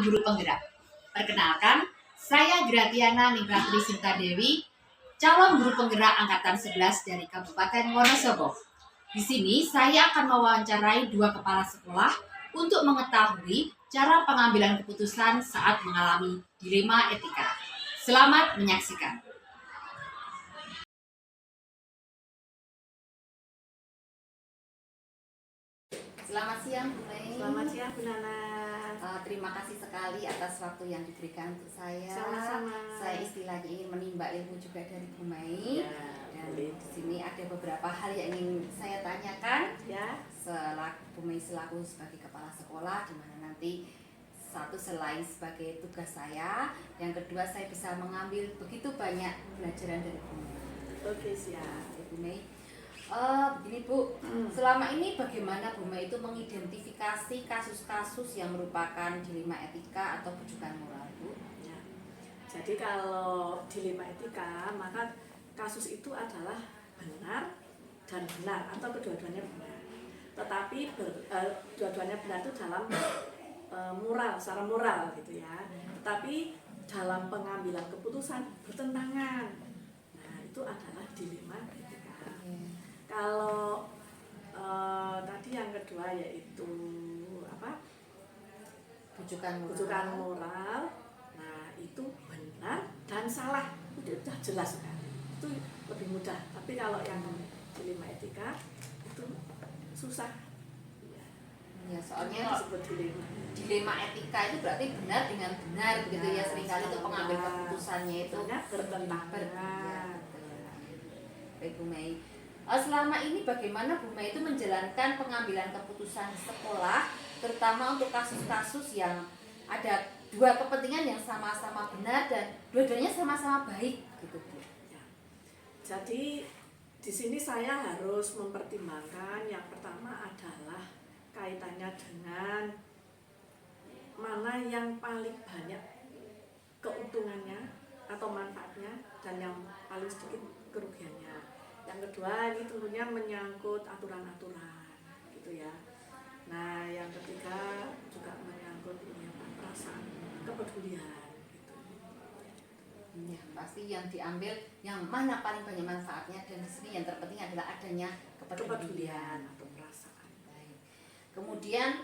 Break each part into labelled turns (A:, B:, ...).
A: Guru Penggerak. Perkenalkan, saya Gratiana Ningratri Sinta Dewi, calon guru penggerak angkatan 11 dari Kabupaten Wonosobo. Di sini saya akan mewawancarai dua kepala sekolah untuk mengetahui cara pengambilan keputusan saat mengalami dilema etika. Selamat menyaksikan. Selamat siang, Bu Mei.
B: Selamat siang, Bu Nana.
A: Terima kasih sekali atas waktu yang diberikan untuk saya.
B: Sama-sama.
A: Saya istilahnya ingin menimba ilmu juga dari Bu Mei.
B: Ya,
A: dan di sini ada beberapa hal yang ingin saya tanyakan.
B: Ya.
A: Bu Mei selaku sebagai kepala sekolah, di mana nanti satu selain sebagai tugas saya, yang kedua saya bisa mengambil begitu banyak pelajaran dari Bu Mei.
B: Oke, siap.
A: Bu Mei. Begini Bu, selama ini bagaimana Bu Mei itu mengidentifikasi kasus-kasus yang merupakan dilema etika atau bujukan moral, Bu?
B: Ya. Jadi kalau dilema etika, maka kasus itu adalah benar dan benar atau kedua-duanya benar. Tetapi dua-duanya benar itu dalam moral, secara moral gitu ya. Tetapi dalam pengambilan keputusan bertentangan. Nah, itu adalah dilema etika. Kalau tadi yang kedua yaitu apa? Bujukan moral. Nah, itu benar dan salah. Itu sudah jelas sekali. Itu lebih mudah. Tapi kalau yang dilema etika itu susah.
A: Ya, soalnya
B: disebut
A: dilema etika itu berarti benar dengan benar begitu ya, seringkali itu pengambil keputusannya itu
B: bertentangan.
A: Bu Mei. Selama ini bagaimana Bu Mei itu menjalankan pengambilan keputusan di sekolah, terutama untuk kasus-kasus yang ada dua kepentingan yang sama-sama benar dan dua-duanya sama-sama baik gitu Bu.
B: Ya. Jadi di sini saya harus mempertimbangkan yang pertama adalah kaitannya dengan mana yang paling banyak keuntungannya atau manfaatnya dan yang paling sedikit kerugiannya. Yang kedua ini tentunya menyangkut aturan-aturan gitu ya. Nah, yang ketiga juga menyangkut perasaan kepedulian gitu.
A: Ya, pasti yang diambil yang mana paling banyak manfaatnya, dan di sini yang terpenting adalah adanya kepedulian
B: atau perasaan.
A: Baik. Kemudian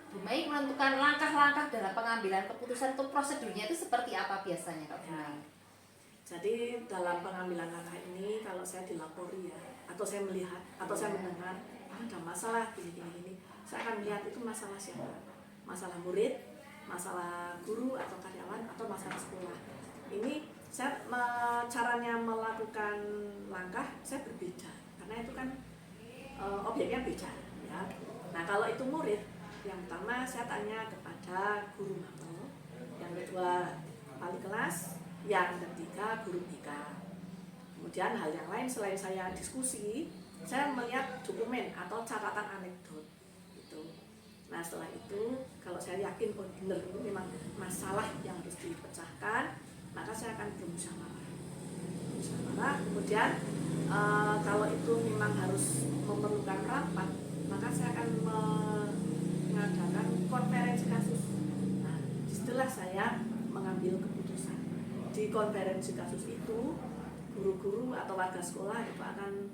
A: Bu Mei menentukan langkah-langkah dalam pengambilan keputusan, untuk prosedurnya itu seperti apa biasanya Kak Bu Mei?
B: Jadi dalam pengambilan langkah ini kalau saya dilapori ya, atau saya melihat, atau saya mendengar ada masalah gini, saya akan melihat itu masalah siapa, masalah murid, masalah guru atau karyawan, atau masalah sekolah. Ini saya caranya melakukan langkah saya berbeda, karena itu kan objeknya beda ya. Nah, kalau itu murid, yang pertama saya tanya kepada guru mapel, yang kedua wali kelas, yang ketiga guru BK. Kemudian hal yang lain selain saya diskusi, saya melihat dokumen atau catatan anekdot gitu. Nah, setelah itu kalau saya yakin benar itu memang masalah yang harus dipecahkan, maka saya akan bermusyawarah. Kemudian kalau itu memang harus memerlukan rapat, maka saya akan mengadakan konferensi kasus. Nah, disitulah saya mengambil keputusan. Di konferensi kasus itu, guru-guru atau warga sekolah itu akan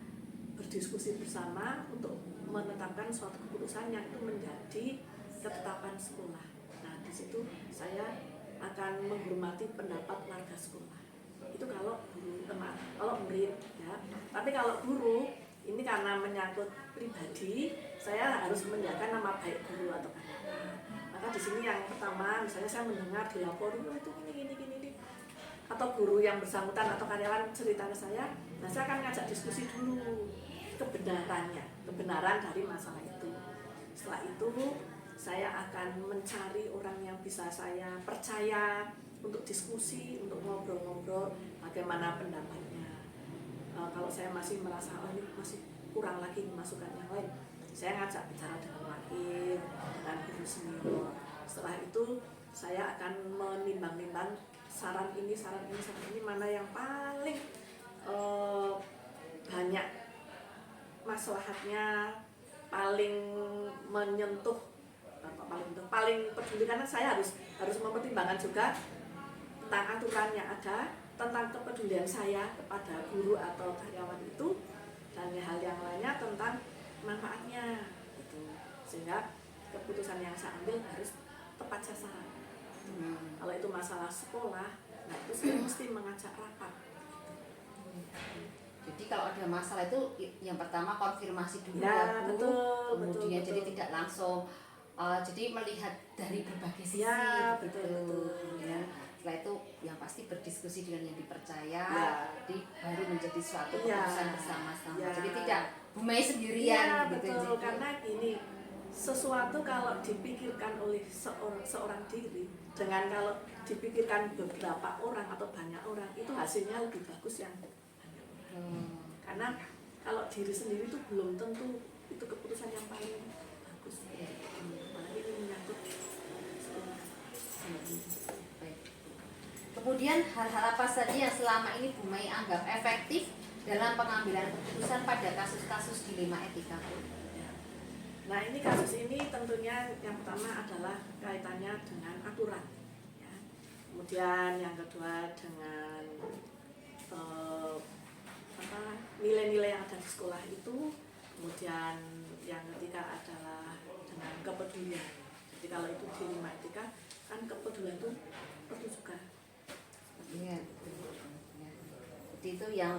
B: berdiskusi bersama untuk menetapkan suatu keputusan yang itu menjadi ketetapan sekolah. Nah, di situ saya akan menghormati pendapat warga sekolah. Itu kalau murid ya. Tapi kalau guru, ini karena menyangkut pribadi, saya harus menjaga nama baik guru atau karyawan. Maka di sini yang pertama, misalnya saya mendengar dilapori itu gini, atau guru yang bersangkutan atau karyawan cerita ke saya, nah saya akan ngajak diskusi dulu kebenaran dari masalah itu. Setelah itu saya akan mencari orang yang bisa saya percaya untuk diskusi, untuk ngobrol-ngobrol bagaimana pendapatnya. Kalau saya masih merasa ini masih kurang lagi masukan yang lain, saya ngajak bicara dengan wakil, dengan guru senior. Setelah itu saya akan menimbang-nimbang saran ini mana yang paling banyak maslahatnya, paling menyentuh paling peduli, karena saya harus mempertimbangkan juga tentang aturan yang ada, tentang kepedulian saya kepada guru atau karyawan itu, dan hal yang lainnya tentang manfaatnya gitu. Sehingga keputusan yang saya ambil harus tepat sasaran. Kalau itu masalah sekolah, nah itu saya mesti mengajak rapat.
A: Jadi kalau ada masalah itu yang pertama konfirmasi dulu
B: Ya,
A: Bu.
B: betul,
A: Kemudian
B: betul.
A: jadi tidak langsung jadi melihat dari berbagai sisi
B: Ya,
A: begitu.
B: betul.
A: Kemudian setelah itu yang pasti berdiskusi dengan yang dipercaya,
B: Ya.
A: jadi baru menjadi suatu
B: Ya.
A: keputusan bersama-sama.
B: Ya.
A: Jadi tidak Bu Mei sendirian
B: Iya,
A: gitu.
B: betul. Karena gini, sesuatu kalau dipikirkan oleh seorang diri dengan kalau dipikirkan beberapa orang atau banyak orang, itu hasilnya lebih bagus yang banyak orang. Karena kalau diri sendiri itu belum tentu itu keputusan yang paling bagus. Apalagi ini menyangkut sekolah.
A: Baik. Kemudian hal-hal apa saja yang selama ini Bu Mei anggap efektif dalam pengambilan keputusan pada kasus-kasus dilema etika?
B: Nah, ini kasus ini tentunya yang pertama adalah kaitannya dengan aturan, ya. Kemudian yang kedua dengan nilai-nilai yang ada di sekolah itu. Kemudian yang ketiga adalah dengan kepedulian. Jadi kalau itu dilema etika, kan kepedulian itu perlu juga.
A: Iya, jadi itu yang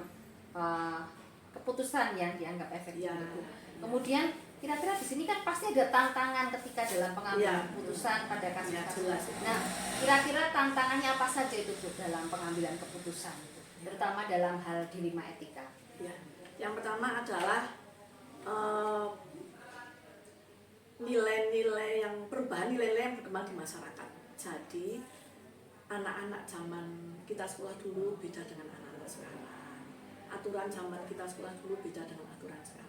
A: keputusan yang dianggap efektif
B: Ya.
A: itu. Kemudian kira-kira di sini kan pasti ada tantangan ketika dalam pengambilan keputusan pada kasus-kasus.
B: jelas.
A: Nah, kira-kira tantangannya apa saja itu Bu dalam pengambilan keputusan itu, terutama dalam hal dilema etika?
B: Ya. Yang pertama adalah nilai-nilai yang berkembang di masyarakat. Jadi anak-anak zaman kita sekolah dulu beda dengan anak-anak sekarang. Aturan zaman kita sekolah dulu beda dengan aturan sekarang.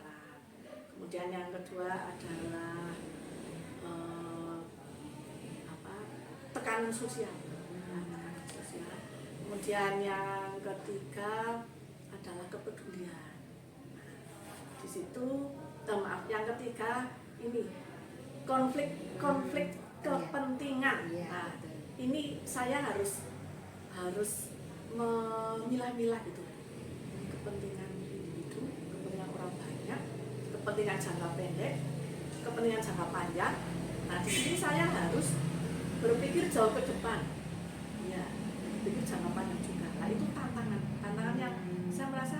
B: Kemudian yang kedua adalah tekanan sosial. Kemudian yang ketiga adalah kepedulian. Di situ yang ketiga ini konflik kepentingan. Nah, ini saya harus memilah-milah gitu, kepentingan individu, kepentingan orang banyak, kepentingan jangka pendek, kepentingan jangka panjang. Nah, di sini saya harus berpikir jauh ke depan, ya, berpikir jangka panjang juga. Nah, itu tantangan yang saya merasa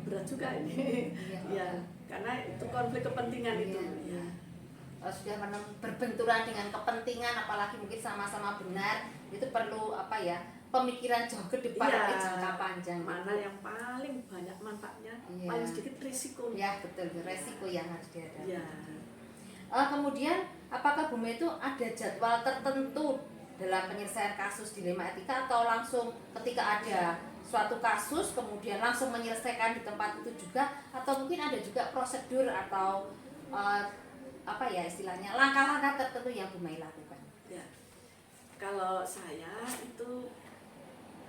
B: berat juga ini. Ya, karena itu konflik kepentingan itu. Ya.
A: Sudah berbenturan dengan kepentingan, apalagi mungkin sama-sama benar, itu perlu pemikiran jauh ke depan, jangka panjang.
B: Mana yang paling banyak manfaatnya, paling sedikit risiko.
A: Ya, betul, resiko yang harus dihadapi.
B: Ya.
A: Kemudian apakah Bu Mei itu ada jadwal tertentu dalam penyelesaian kasus dilema etika, atau langsung ketika ada suatu kasus kemudian langsung menyelesaikan di tempat itu juga, atau mungkin ada juga prosedur atau istilahnya langkah-langkah tertentu yang Bu Mei lakukan?
B: Ya. Kalau saya itu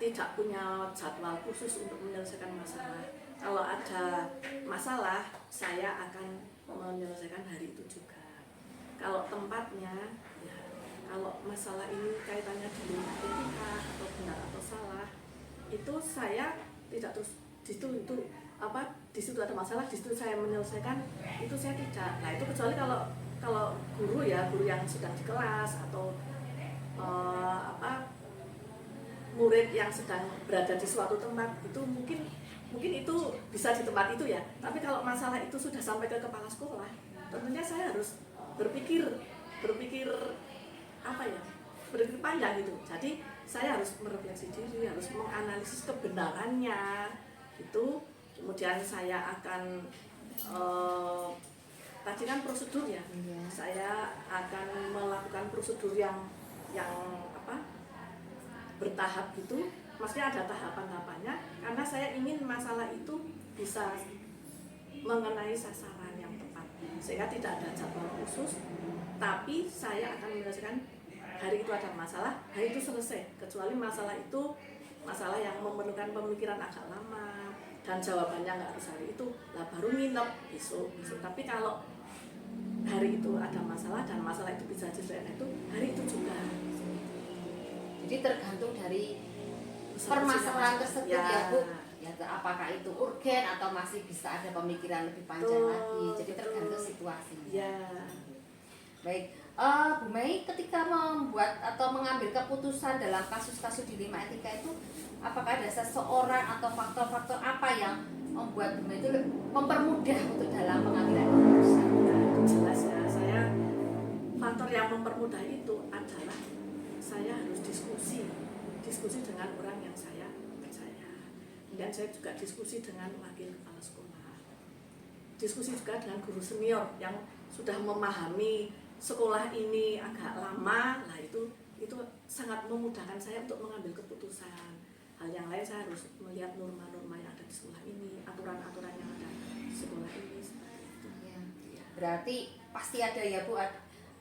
B: tidak punya jadwal khusus untuk menyelesaikan masalah. Kalau ada masalah, saya akan menyelesaikan hari itu juga. Kalau tempatnya, ya, kalau masalah ini kaitannya dengan etika atau benar atau salah, itu saya tidak terus di situ ada masalah, di situ saya menyelesaikan, itu saya tidak. Nah, itu kecuali kalau guru yang sedang di kelas atau murid yang sedang berada di suatu tempat, itu mungkin itu bisa di tempat itu ya. Tapi kalau masalah itu sudah sampai ke kepala sekolah, tentunya saya harus berpikir panjang gitu. Jadi saya harus merefleksi diri, harus menganalisis kebenarannya gitu. Kemudian saya akan tadi kan prosedur ya. Saya akan melakukan prosedur yang bertahap gitu. Maksudnya ada tahapan-tahapannya, karena saya ingin masalah itu bisa mengenai sasaran yang tepat, sehingga tidak ada jadwal khusus, tapi saya akan menyelesaikan hari itu ada masalah, hari itu selesai, kecuali masalah itu masalah yang memerlukan pemikiran agak lama dan jawabannya nggak harus hari itu, lah baru nginep besok. Tapi kalau hari itu ada masalah dan masalah itu bisa diselesaikan itu hari itu juga.
A: Jadi tergantung dari
B: Besar
A: permasalahan
B: kecilnya
A: tersebut
B: ya.
A: ya Bu. Ya, apakah itu urgen atau masih bisa ada pemikiran lebih panjang
B: Betul,
A: lagi. Jadi tergantung
B: betul.
A: situasinya.
B: Ya.
A: Baik, Bu Mei ketika membuat atau mengambil keputusan dalam kasus-kasus di 5 etika itu, apakah ada seseorang atau faktor-faktor apa yang membuat Bu Mei itu mempermudah untuk dalam pengambilan keputusan?
B: Ya, itu jelas ya. Saya faktor yang mempermudah itu adalah saya harus diskusi dengan orang yang saya percaya. Kemudian saya juga diskusi dengan wakil kepala sekolah. Diskusi juga dengan guru senior yang sudah memahami sekolah ini agak lama, lah itu sangat memudahkan saya untuk mengambil keputusan. Hal yang lain saya harus melihat norma-norma yang ada di sekolah ini, aturan-aturan yang ada di sekolah ini seperti itu.
A: Ya. Berarti pasti ada ya Bu,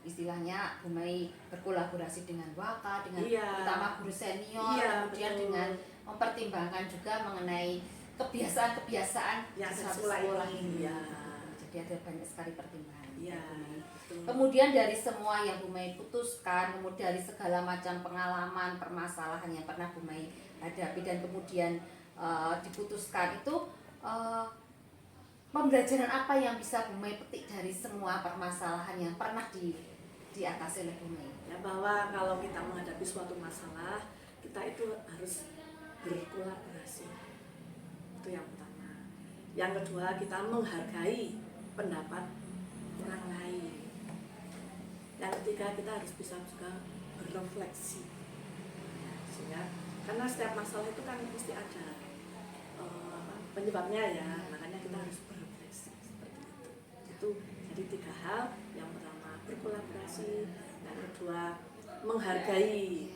A: istilahnya Bu Mei berkolaborasi dengan waka, dengan utama guru senior, kemudian
B: betul.
A: dengan mempertimbangkan juga mengenai kebiasaan-kebiasaan
B: yang
A: di
B: di
A: suatu
B: sekolah ini. Ya.
A: Jadi ada banyak sekali pertimbangan.
B: Ya,
A: Bu Mei.
B: betul.
A: Kemudian dari semua yang Bu Mei putuskan, kemudian dari segala macam pengalaman, permasalahan yang pernah Bu Mei hadapi dan kemudian diputuskan itu, pembelajaran apa yang bisa Bu Mei petik dari semua permasalahan yang pernah diatasi oleh Bu Mei?
B: Ya, bahwa kalau kita menghadapi suatu masalah, kita itu harus berkolaborasi. Itu yang pertama. Yang kedua, kita menghargai pendapat orang lain. Yang ketiga, kita harus bisa juga berefleksi. Sehingga karena setiap masalah itu kan mesti ada penyebabnya ya, makanya kita harus berefleksi seperti itu. Itu jadi 3 hal. Yang pertama berkolaborasi, yang kedua menghargai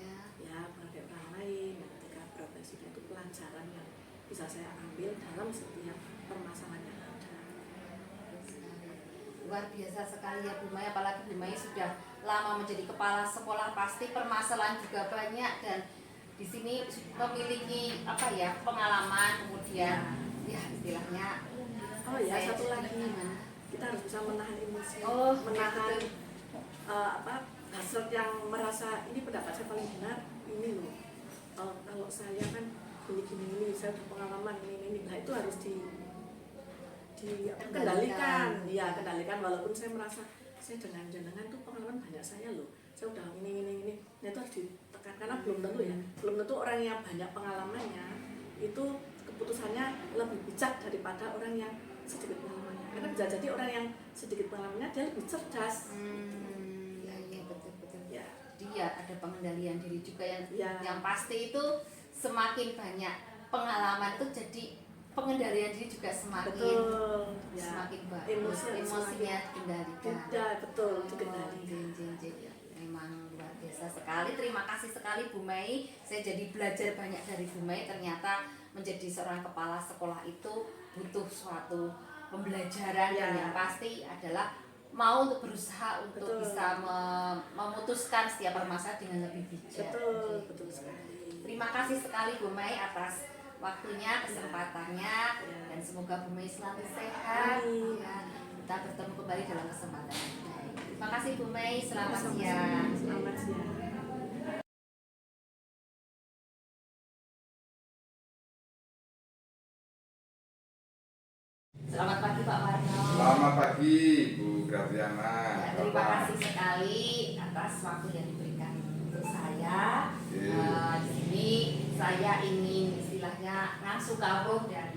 B: orang lain, yang ketiga berefleksi. Itu pelajaran yang bisa saya ambil dalam setiap permasalahan yang ada.
A: Luar biasa sekali ya Bu Mei, apalagi Bu Mei sudah lama menjadi kepala sekolah, pasti permasalahan juga banyak dan di sini memiliki pengalaman, kemudian ya istilahnya
B: satu lagi kita harus bisa menahan emosi, menahan hasrat yang merasa ini pendapat saya paling benar, ini loh kalau saya kan gini saya berpengalaman ini, nah itu harus kendalikan walaupun saya merasa saya dengan jenengan tuh pengalaman banyak saya loh, saya udah ini nah itu harus ditekan karena belum tentu orang yang banyak pengalamannya itu keputusannya lebih bijak daripada orang yang sedikit pengalamannya, karena bisa jadi orang yang sedikit pengalamannya dia lebih cerdas.
A: Ya betul
B: ya.
A: Dia ada pengendalian diri juga yang pasti itu semakin banyak pengalaman itu jadi pengendalian diri juga semakin bagus, emosinya dikendalikan.
B: Ya betul, dikendalikan.
A: Memang luar biasa sekali. Terima kasih sekali Bu Mei. Saya jadi belajar banyak dari Bu Mei. Ternyata menjadi seorang kepala sekolah itu butuh suatu pembelajaran dan yang pasti adalah mau untuk berusaha untuk bisa memutuskan setiap permasalahan dengan lebih bijak.
B: Betul sekali.
A: Terima kasih sekali Bu Mei atas waktunya, kesempatannya, dan semoga Bu Mei selalu sehat. Ya, kita bertemu kembali dalam kesempatan yang lain. Terima kasih Bu Mei, selamat siang.
B: Selamat siang.
A: Selamat pagi Pak Warno.
C: Selamat pagi Bu Gratiana.
A: Ya, terima kasih sekali atas waktu yang diberikan untuk saya. Di sini saya ingin istilahnya ngasuh kawruh dan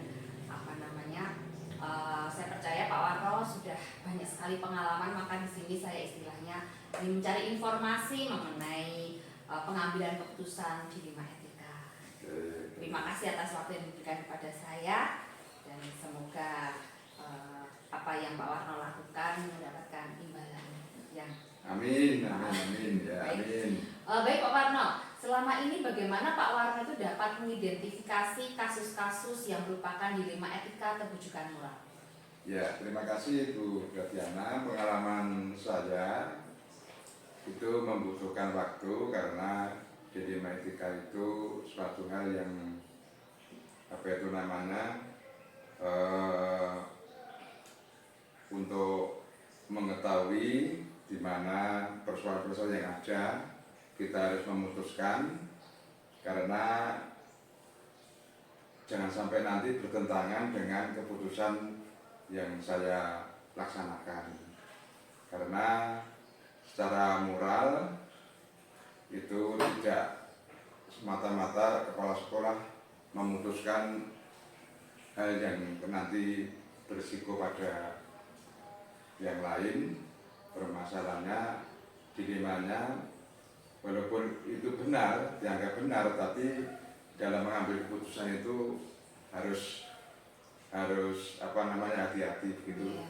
A: saya percaya Pak Warno sudah banyak sekali pengalaman, maka di sini saya istilahnya ingin mencari informasi mengenai pengambilan keputusan di 5 etika. Terima kasih atas waktu yang diberikan kepada saya dan semoga apa yang Pak Warno lakukan mendapatkan imbalan yang
C: amin ya, amin.
A: Baik Pak Warno, selama ini bagaimana Pak Warno itu dapat mengidentifikasi kasus-kasus yang merupakan dilema etika atau bujukan moral?
C: Ya, terima kasih Bu Gratiana. Pengalaman saya itu membutuhkan waktu karena dilema etika itu suatu hal yang untuk mengetahui di mana persoalan-persoalan yang ada, kita harus memutuskan karena jangan sampai nanti bertentangan dengan keputusan yang saya laksanakan. Karena secara moral itu tidak semata-mata kepala sekolah memutuskan hal yang nanti berisiko pada yang lain. Permasalahannya, dilemanya, walaupun itu benar, dianggap benar, tapi dalam mengambil keputusan itu harus hati-hati begitu.
A: Iya.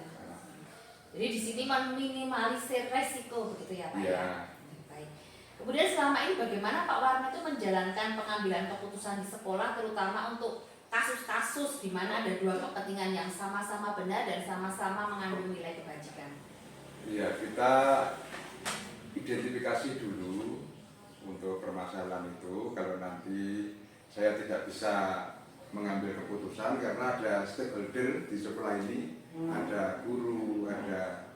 A: Jadi di sini meminimalisir resiko begitu ya Pak
C: Iya.
A: ya. Baik. Kemudian selama ini bagaimana Pak Warno itu menjalankan pengambilan keputusan di sekolah, terutama untuk kasus-kasus di mana ada dua kepentingan yang sama-sama benar dan sama-sama mengandung nilai kebajikan?
C: Iya, kita identifikasi dulu untuk permasalahan itu. Kalau nanti saya tidak bisa mengambil keputusan karena ada stakeholder di sekolah ini, ada guru, ada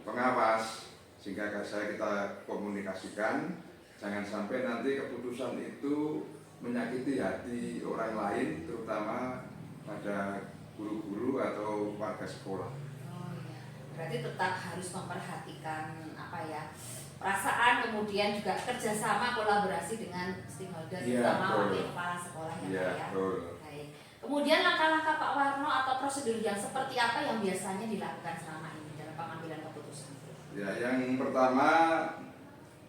C: pengawas, sehingga kita komunikasikan. Jangan sampai nanti keputusan itu menyakiti hati orang lain, terutama pada guru-guru atau warga sekolah.
A: Berarti tetap harus memperhatikan perasaan, kemudian juga kerjasama kolaborasi dengan stakeholder, terutama wakil kepala sekolah ya Pak ya. Baik. Kemudian langkah-langkah Pak Warno atau prosedur yang seperti apa yang biasanya dilakukan selama ini dalam pengambilan keputusan?
C: Ya, yang pertama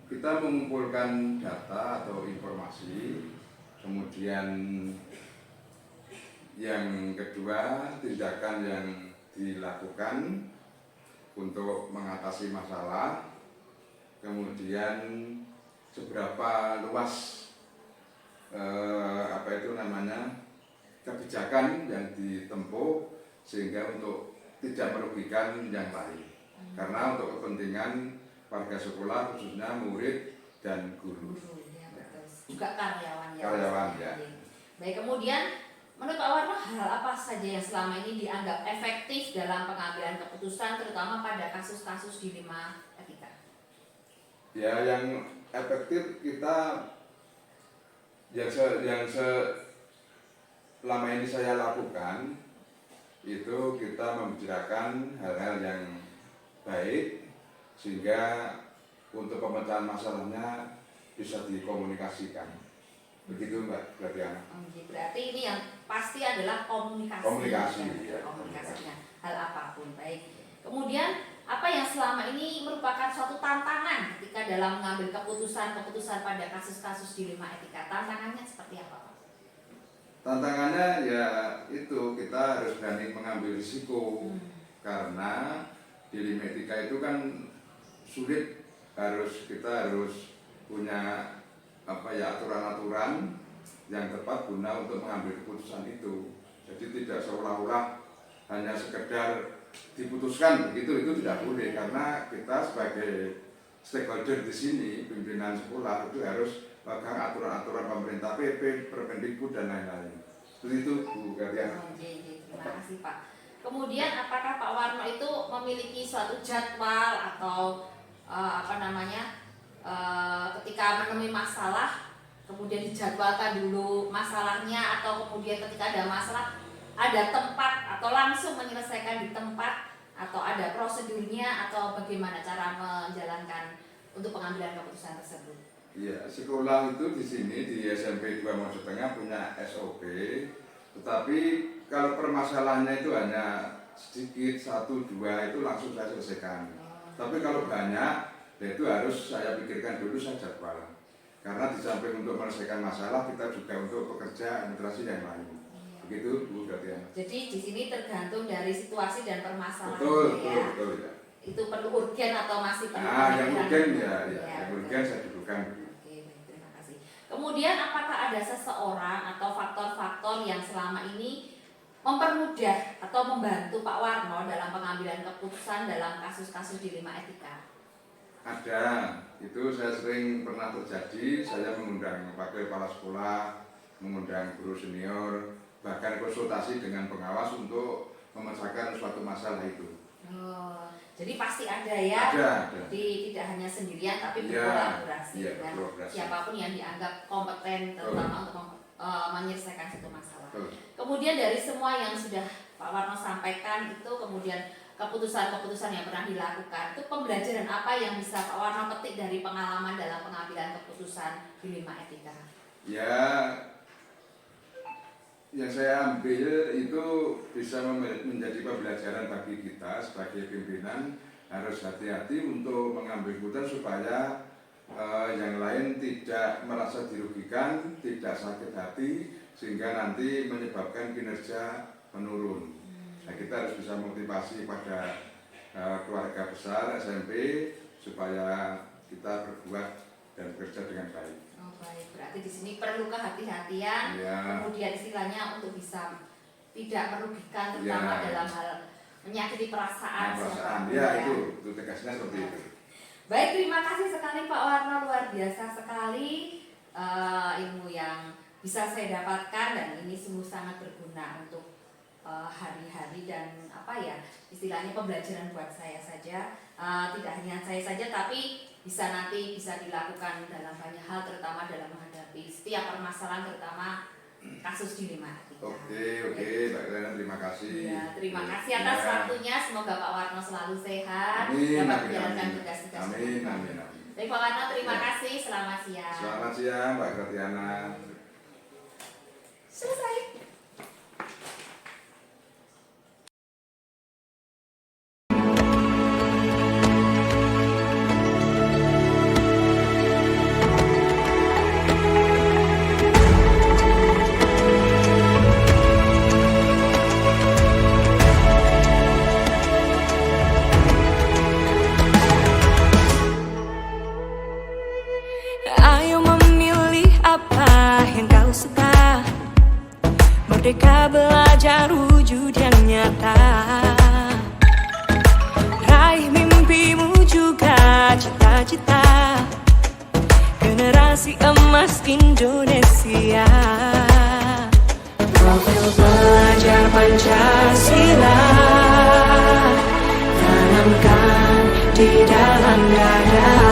C: kita mengumpulkan data atau informasi, kemudian yang kedua tindakan yang dilakukan untuk mengatasi masalah, kemudian seberapa luas kebijakan yang ditempuh sehingga untuk tidak merugikan yang lain. Karena untuk kepentingan warga sekolah khususnya murid dan guru.
A: Ya, betul. Juga karyawan ya.
C: Karyawan ya.
A: Baik, kemudian menurut Pak Warno hal apa saja yang selama ini dianggap efektif dalam pengambilan keputusan, terutama pada kasus-kasus dilema etika?
C: Ya, yang efektif kita yang selama ini saya lakukan itu kita membicarakan hal-hal yang baik sehingga untuk pemecahan masalahnya bisa dikomunikasikan. Begitu Mbak Gladiana.
A: Berarti ini yang pasti adalah komunikasi.
C: Ya.
A: Komunikasinya hal apapun. Baik. Kemudian apa yang selama ini merupakan suatu tantangan ketika dalam mengambil keputusan pada kasus-kasus dilema etika? Tantangannya seperti apa Pak?
C: Tantangannya ya itu kita harus berani mengambil risiko karena dilema etika itu kan sulit, kita harus punya aturan-aturan yang tepat guna untuk mengambil keputusan itu. Jadi tidak seolah-olah hanya sekedar diputuskan begitu, itu tidak boleh karena kita sebagai stakeholder di sini, pimpinan sekolah itu harus pegang aturan-aturan pemerintah, PP, Permendikbud dan lain-lain. Seperti itu Bu Gladiana.
A: Terima kasih Pak. Kemudian apakah Pak Warno itu memiliki suatu jadwal atau ketika menemui masalah kemudian dijadwalkan dulu masalahnya, atau kemudian ketika ada masalah ada tempat atau langsung menyelesaikan di tempat, atau ada prosedurnya, atau bagaimana cara menjalankan untuk pengambilan keputusan tersebut?
C: Iya, sekolah itu di sini di SMP 2 Mojo Tengah punya SOP, tetapi kalau permasalahannya itu hanya sedikit, 1-2 itu langsung saya selesaikan. Tapi kalau banyak, itu harus saya pikirkan dulu, saya jadwal. Karena di samping untuk menyelesaikan masalah, kita juga untuk bekerja administrasi yang lain. Begitu Bu Gladiana.
A: Jadi di sini tergantung dari situasi dan permasalahan.
C: Betul ya.
A: Itu perlu urgen atau masih perlu?
C: Yang urgen yang urgen saya dudukkan.
A: Oke, baik, terima kasih. Kemudian apakah ada seseorang atau faktor-faktor yang selama ini mempermudah atau membantu Pak Warno dalam pengambilan keputusan dalam kasus-kasus dilema etika?
C: Ada, itu saya sering pernah terjadi, saya mengundang wakil kepala sekolah, mengundang guru senior, bahkan konsultasi dengan pengawas untuk memecahkan suatu masalah itu.
A: Jadi pasti ada ya.
C: Ada.
A: Jadi tidak hanya sendirian tapi
C: Ya,
A: berkolaborasi
C: iya,
A: dengan
C: berkolaborasi.
A: siapapun yang dianggap kompeten terutama untuk menyelesaikan satu masalah.
C: Betul.
A: Kemudian dari semua yang sudah Pak Warno sampaikan itu, kemudian keputusan-keputusan yang pernah dilakukan, itu pembelajaran apa yang bisa Pak Warno petik dari pengalaman dalam pengambilan keputusan di 5 etika?
C: Ya, yang saya ambil itu bisa menjadi pembelajaran bagi kita sebagai pimpinan, harus hati-hati untuk mengambil keputusan supaya yang lain tidak merasa dirugikan, tidak sakit hati, sehingga nanti menyebabkan kinerja menurun. Nah, kita harus bisa motivasi pada keluarga besar SMP supaya kita berbuat dan bekerja dengan baik.
A: Oh baik, berarti di sini perlu kehati-hatian,
C: Ya.
A: kemudian istilahnya untuk bisa tidak merugikan, terutama
C: Ya.
A: dalam hal menyakiti perasaan.
C: Perasaan,
A: siapapun,
C: ya itu tegasnya seperti itu.
A: Baik, terima kasih sekali Pak Warno, luar biasa sekali ilmu yang bisa saya dapatkan dan ini sungguh sangat berguna untuk hari-hari dan apa ya istilahnya pembelajaran buat saya saja, tidak hanya saya saja tapi nanti bisa dilakukan dalam banyak hal, terutama dalam menghadapi setiap permasalahan, terutama kasus di 5 etika.
C: Oke, Mbak Lena, terima kasih.
A: Ya, terima kasih atas waktunya. Semoga Pak Warno selalu sehat,
C: Amin,
A: dapat
C: amin,
A: menjalankan
C: amin.
A: tugas-tugas.
C: Amin, amin.
A: Baik Pak Warno, terima
C: Ya.
A: kasih. Selamat siang.
C: Selamat siang, Mbak Gratiana.
A: Selesai.
D: Ayo memilih apa yang kau suka, merdeka belajar wujud yang nyata. Raih mimpimu juga cita-cita, generasi emas Indonesia. Profil pelajar Pancasila tanamkan di dalam dada.